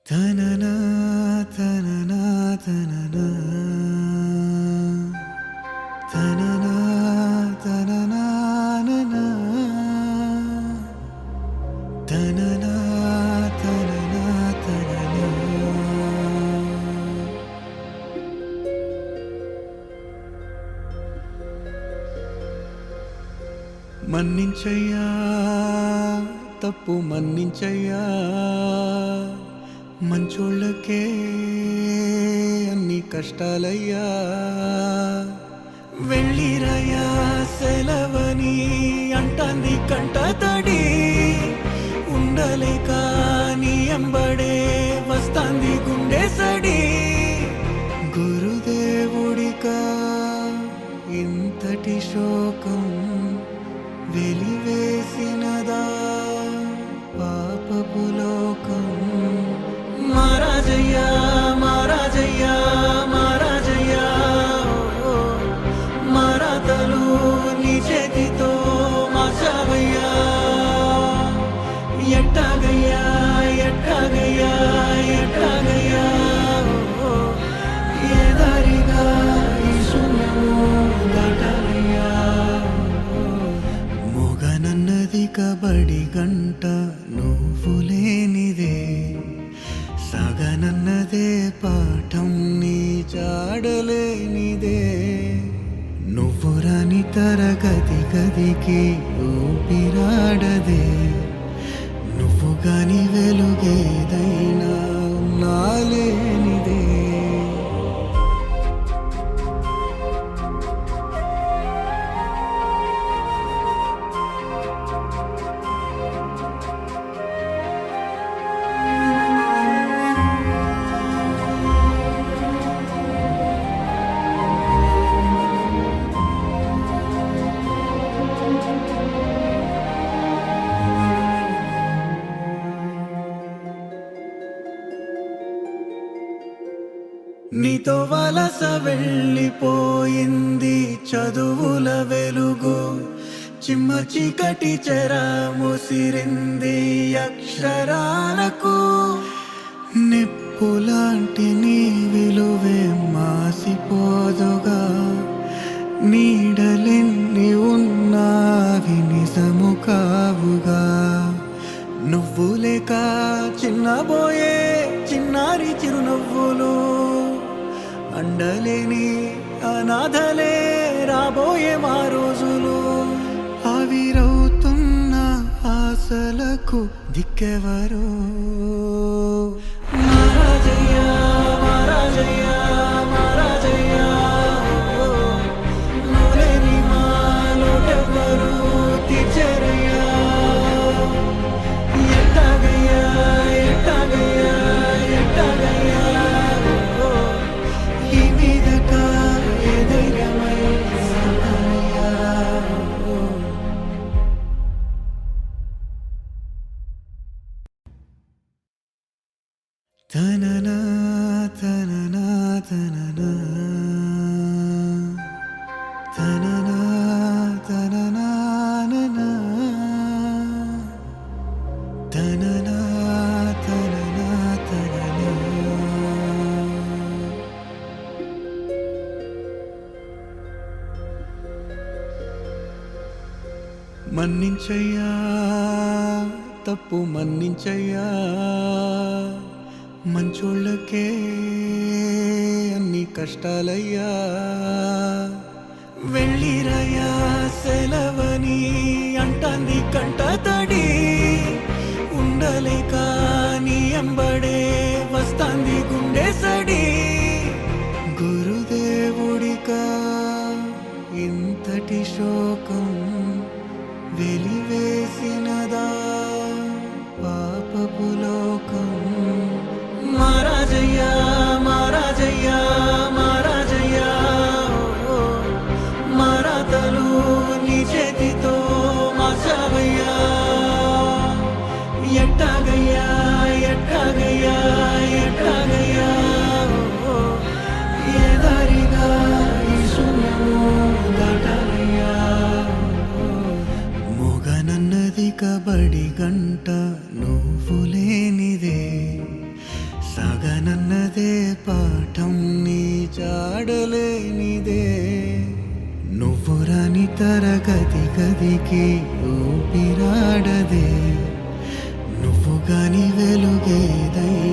తననా తననా తననా తననా తననా ననా తననా తననా తననా మన్నించయ్యా తప్పు మన్నించయ్యా మంచోళ్ళకే అన్ని కష్టాలయ్యా వెళ్ళిరయ్యా సెలవని అంటాంది కంట తడి ఉండలేక నీ ఎంబడే వస్తాంది గుండె సడి గురుదేవుడికా ఇంతటి శోకం వెలివేసినదా పాపపు లోకం మహారాజయ్యా మహారాజయ్యా మహారాజయ్యా మరాతలు నీ చేతితో మార్చావయ్యా ఎట్టాగయ్యా ఎట్టాగయ్యా ఎట్టాగయ్యా ఏ దారిగా ఈ శూన్యము దాటాలయ్యా మొగనన్నది కబడి గంట నువ్వు లేనిదే సగనన్నదే పాఠం నీ జాడలేనిదే నువ్వు రాని తరగతి గదికి ఊపిరాడదే నువ్వు గాని వెలుగేదైనా నాలేనిదే నీతో వలస వెళ్ళిపోయింది చదువుల వెలుగు చిమ్మ చీకటి చెర ముసిరింది అక్షరాలకు నిప్పులాంటి నీ విలువే మాసిపోదుగా నీడలెన్ని ఉన్నావి నిజము కావుగా నువ్వు లేక చిన్నబోయే చిన్నారి చిరునవ్వులు అండలేని అనాథలే రాబోయే మా రోజులు ఆవిరవుతున్న ఆశలకు దిక్కెవరో మహారాజయ్యా మహారాజయ్యా మహారాజయ్యా నువ్వులేని మా లోటెవ్వరు తీర్చరయ్యా ఎట్టాగయ్యా ఎట్టాగయ్యా ఎట్టాగయ్యా ఈ మీదట ఏ ధైర్యమై సాగాలయ్యా తననా తననా తననా తననా తననా ననా తననా తననా తననా మన్నించయ్యా తప్పు మన్నించయ్యా మంచోళ్ళకే అన్ని కష్టాలయ్యా వెళ్ళిరయ్యా సెలవని అంటాంది కంట తడి ఉండలేక నీ ఎంబడే వస్తాంది గుండె సడి గురుదేవుడికా ఇంతటి శోకం వెలివేసినదా పాపపు లోకం మహారాజయ్యా మహారాజయ్యా మహారాజయ్యా మరాతలు నీ చేతితో మార్చావయ్యా ఎట్టాగయ్యా ఎట్టాగయ్యా ఎట్టాగయ్యా ఏ దారిగా ఈ శూన్యము దాటాలయ్యా మొగనన్నది కబడి గంట నువ్వు లేనిదే తరగతి గదికి ఊపిరాడదే నువ్వు గాని వెలుగేదై